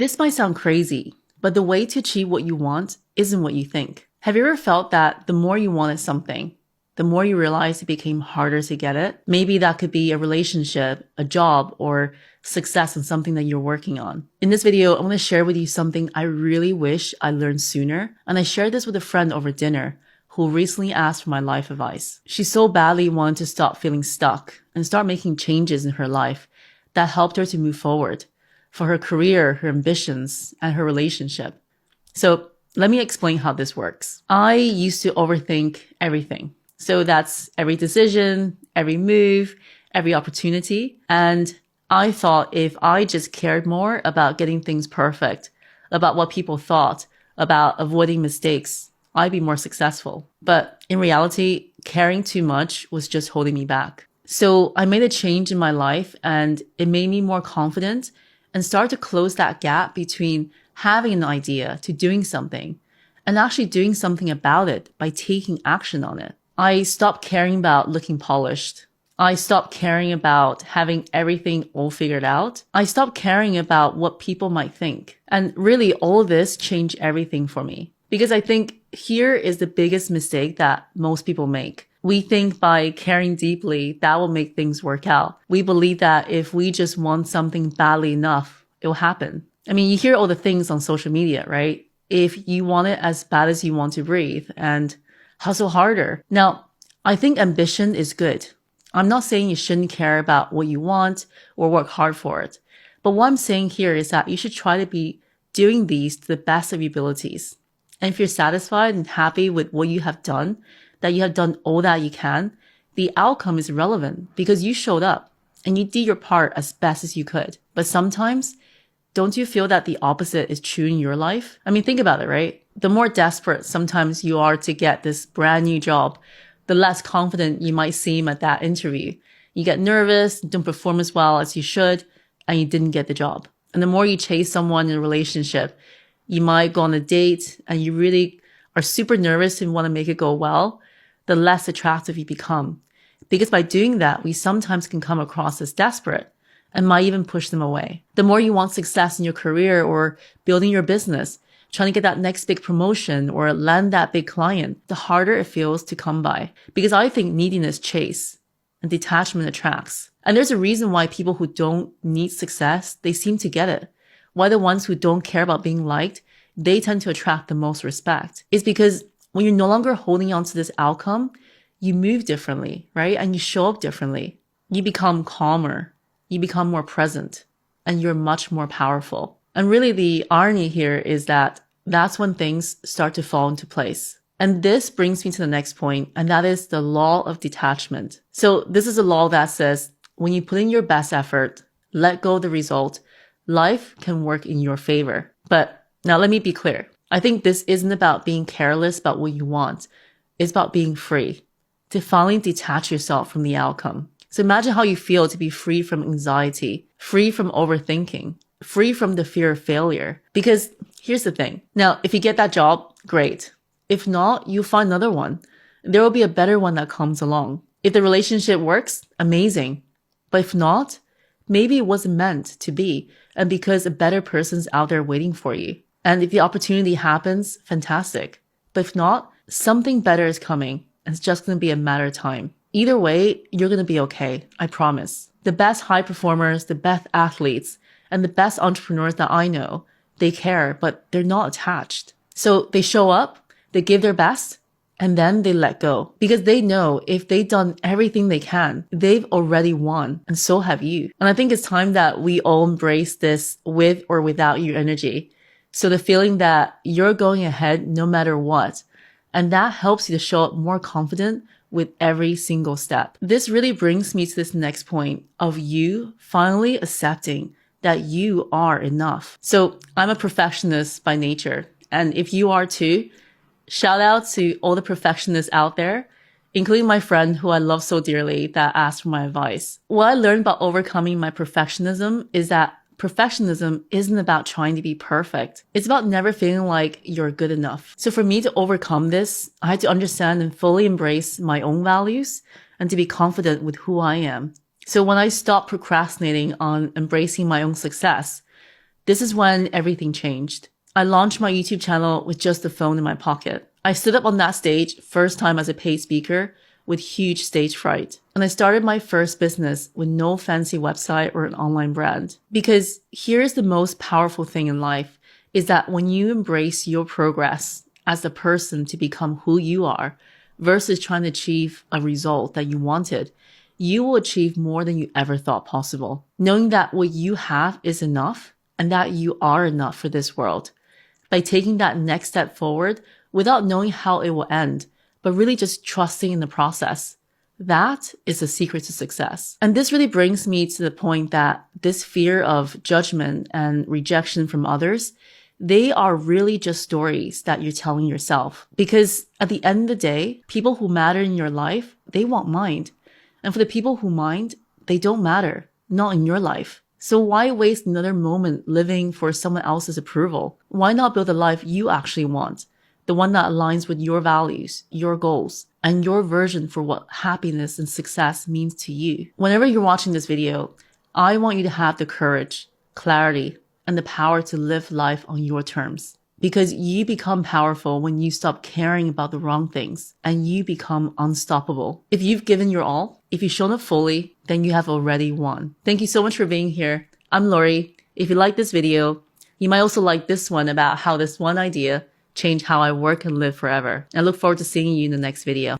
This might sound crazy, but the way to achieve what you want isn't what you think. Have you ever felt that the more you wanted something, the more you realize it became harder to get it? Maybe that could be a relationship, a job, or success in something that you're working on. In this video, I'm going to share with you something I really wish I learned sooner. And I shared this with a friend over dinner who recently asked for my life advice. She so badly wanted to stop feeling stuck and start making changes in her life that helped her to move forward for her career, her ambitions, and her relationship. So let me explain how this works. I used to overthink everything. So that's every decision, every move, every opportunity. And I thought if I just cared more about getting things perfect, about what people thought, about avoiding mistakes, I'd be more successful. But in reality, caring too much was just holding me back. So I made a change in my life and it made me more confident and start to close that gap between having an idea to doing something and actually doing something about it by taking action on it. I stopped caring about looking polished. I stopped caring about having everything all figured out. I stopped caring about what people might think. And really all of this changed everything for me. Because I think here is the biggest mistake that most people make. We think by caring deeply, that will make things work out. We believe that if we just want something badly enough, it will happen. I mean, you hear all the things on social media, right? If you want it as bad as you want to breathe and hustle harder. Now, I think ambition is good. I'm not saying you shouldn't care about what you want or work hard for it. But what I'm saying here is that you should try to be doing these to the best of your abilities. And if you're satisfied and happy with what you have done, that you have done all that you can, the outcome is irrelevant because you showed up and you did your part as best as you could. But sometimes, don't you feel that the opposite is true in your life? I mean, think about it, right? The more desperate sometimes you are to get this brand new job, the less confident you might seem at that interview. You get nervous, don't perform as well as you should, and you didn't get the job. And the more you chase someone in a relationship, you might go on a date and you really are super nervous and want to make it go well, the less attractive you become. Because by doing that, we sometimes can come across as desperate and might even push them away. The more you want success in your career or building your business, trying to get that next big promotion or land that big client, the harder it feels to come by. Because I think neediness chase and detachment attracts. And there's a reason why people who don't need success, they seem to get it. Why the ones who don't care about being liked, they tend to attract the most respect. It's because when you're no longer holding on to this outcome, you move differently, right? And you show up differently. You become calmer. You become more present. And you're much more powerful. And really the irony here is that that's when things start to fall into place. And this brings me to the next point, and that is the law of detachment. So this is a law that says when you put in your best effort, let go of the result, life can work in your favor. But now let me be clear. I think this isn't about being careless about what you want. It's about being free, to finally detach yourself from the outcome. So imagine how you feel to be free from anxiety, free from overthinking, free from the fear of failure. Because here's the thing. Now, if you get that job, great. If not, you'll find another one. There will be a better one that comes along. If the relationship works, amazing. But if not, maybe it wasn't meant to be, and because a better person's out there waiting for you. And if the opportunity happens, fantastic. But if not, something better is coming, and it's just going to be a matter of time. Either way, you're going to be okay, I promise. The best high performers, the best athletes, and the best entrepreneurs that I know, they care, but they're not attached. So they show up, they give their best, and then they let go. Because they know if they've done everything they can, they've already won, and so have you. And I think it's time that we all embrace this with or without your energy. So the feeling that you're going ahead no matter what, and that helps you to show up more confident with every single step. This really brings me to this next point of you finally accepting that you are enough. So I'm a perfectionist by nature. And if you are too, shout out to all the perfectionists out there, including my friend who I love so dearly that asked for my advice. What I learned about overcoming my perfectionism is that perfectionism isn't about trying to be perfect. It's about never feeling like you're good enough. So for me to overcome this, I had to understand and fully embrace my own values and to be confident with who I am. So when I stopped procrastinating on embracing my own success, This is when everything changed. I launched my YouTube channel with just the phone in my pocket. I stood up on that stage, first time as a paid speaker, with huge stage fright. And I started my first business with no fancy website or an online brand. Because here's the most powerful thing in life, is that when you embrace your progress as the person to become who you are, versus trying to achieve a result that you wanted, you will achieve more than you ever thought possible. Knowing that what you have is enough and that you are enough for this world. By taking that next step forward without knowing how it will end, but really just trusting in the process. That is the secret to success. And this really brings me to the point that this fear of judgment and rejection from others, they are really just stories that you're telling yourself. Because at the end of the day, people who matter in your life, they won't mind. And for the people who mind, they don't matter, not in your life. So why waste another moment living for someone else's approval? Why not build a life you actually want? The one that aligns with your values, your goals, and your version for what happiness and success means to you. Whenever you're watching this video, I want you to have the courage, clarity, and the power to live life on your terms. Because you become powerful when you stop caring about the wrong things and you become unstoppable. If you've given your all, if you've shown up fully, then you have already won. Thank you so much for being here. I'm Laurie. If you like this video, you might also like this one about how this one idea changed how I work and live forever. I look forward to seeing you in the next video.